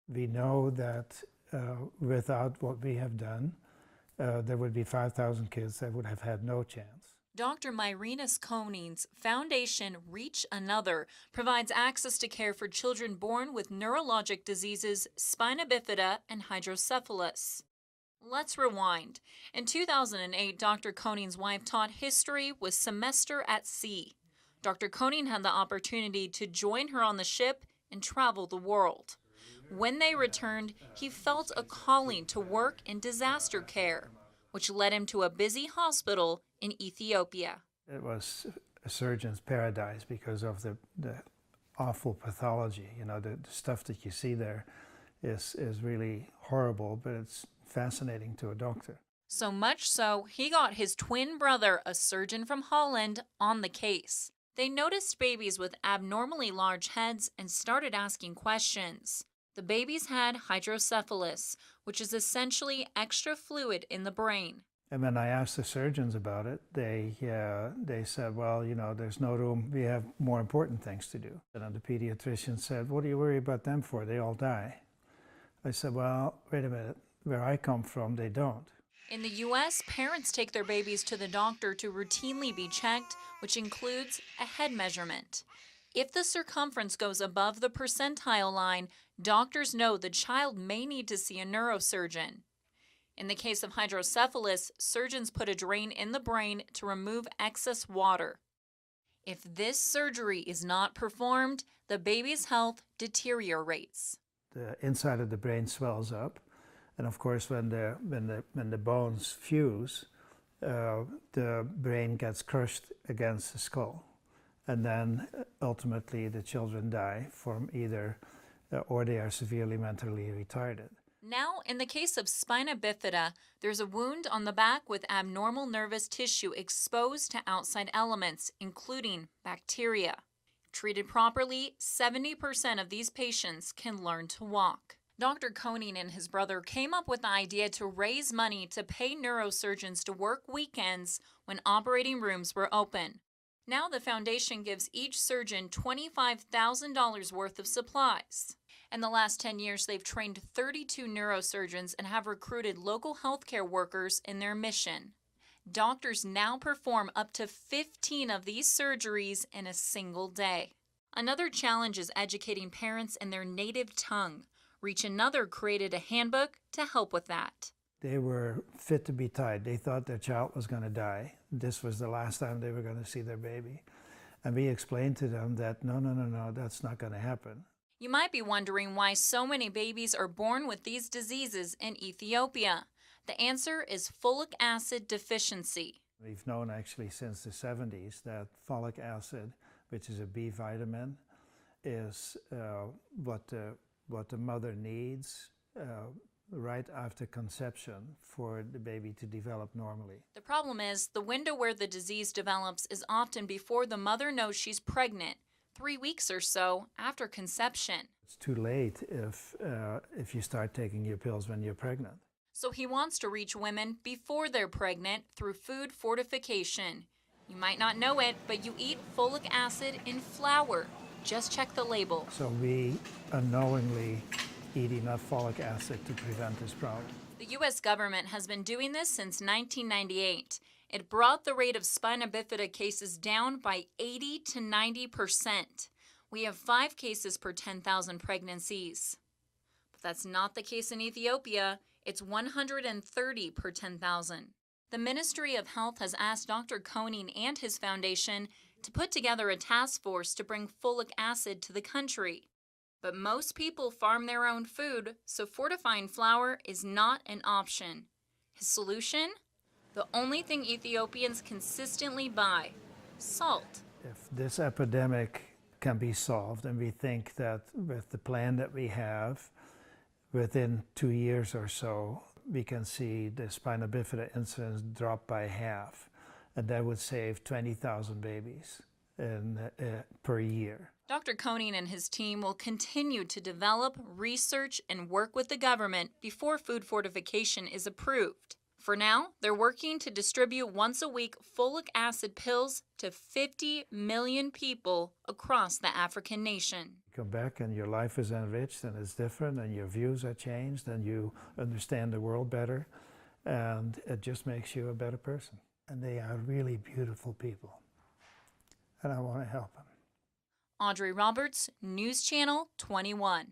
We know that without what we have done, there would be 5,000 kids that would have had no chance. Dr. Myrinas Koning's foundation, Reach Another, provides access to care for children born with neurologic diseases, spina bifida, and hydrocephalus. Let's rewind. In 2008, Dr. Koning's wife taught history with Semester at Sea. Dr. Koning had the opportunity to join her on the ship and travel the world. When they returned, he felt a calling to work in disaster care, which led him to a busy hospital in Ethiopia. It was a surgeon's paradise because of the awful pathology. You know, the stuff that you see there is really horrible, but it's fascinating to a doctor. So much so, he got his twin brother, a surgeon from Holland, on the case. They noticed babies with abnormally large heads and started asking questions. The babies had hydrocephalus, which is essentially extra fluid in the brain. And when I asked the surgeons about it, they said, well, you know, there's no room. We have more important things to do. And the pediatrician said, what do you worry about them for? They all die. I said, well, wait a minute. Where I come from, they don't. In the U.S., parents take their babies to the doctor to routinely be checked, which includes a head measurement. If the circumference goes above the percentile line, doctors know the child may need to see a neurosurgeon. In the case of hydrocephalus, surgeons put a drain in the brain to remove excess water. If this surgery is not performed, the baby's health deteriorates. The inside of the brain swells up, and of course, when the bones fuse, the brain gets crushed against the skull, and then ultimately the children die from either or they are severely mentally retarded. Now, in the case of spina bifida, there's a wound on the back with abnormal nervous tissue exposed to outside elements, including bacteria. Treated properly, 70% of these patients can learn to walk. Dr. Koning and his brother came up with the idea to raise money to pay neurosurgeons to work weekends when operating rooms were open. Now the foundation gives each surgeon $25,000 worth of supplies. In the last 10 years, they've trained 32 neurosurgeons and have recruited local healthcare workers in their mission. Doctors now perform up to 15 of these surgeries in a single day. Another challenge is educating parents in their native tongue. Reach Another created a handbook to help with that. They were fit to be tied. They thought their child was going to die. This was the last time they were going to see their baby. And we explained to them that no, that's not going to happen. You might be wondering why so many babies are born with these diseases in Ethiopia. The answer is folic acid deficiency. We've known actually since the 70s that folic acid, which is a B vitamin, is what the mother needs right after conception for the baby to develop normally. The problem is the window where the disease develops is often before the mother knows she's pregnant, 3 weeks or so after conception. It's too late if you start taking your pills when you're pregnant. So he wants to reach women before they're pregnant through food fortification. You might not know it, but you eat folic acid in flour. Just check the label. So we unknowingly eat enough folic acid to prevent this problem. The U.S. government has been doing this since 1998. It brought the rate of spina bifida cases down by 80 to 90%. We have 5 cases per 10,000 pregnancies. But that's not the case in Ethiopia. It's 130 per 10,000. The Ministry of Health has asked Dr. Koning and his foundation to put together a task force to bring folic acid to the country. But most people farm their own food, so fortifying flour is not an option. His solution? The only thing Ethiopians consistently buy: salt. If this epidemic can be solved, and we think that with the plan that we have, within 2 years or so, we can see the spina bifida incidence drop by half, and that would save 20,000 babies per year. Dr. Koning and his team will continue to develop, research, and work with the government before food fortification is approved. For now, they're working to distribute once-a-week folic acid pills to 50 million people across the African nation. come back and your life is enriched and it's different and your views are changed and you understand the world better, and it just makes you a better person. And they are really beautiful people, and I want to help them. Audrey Roberts, News Channel 21.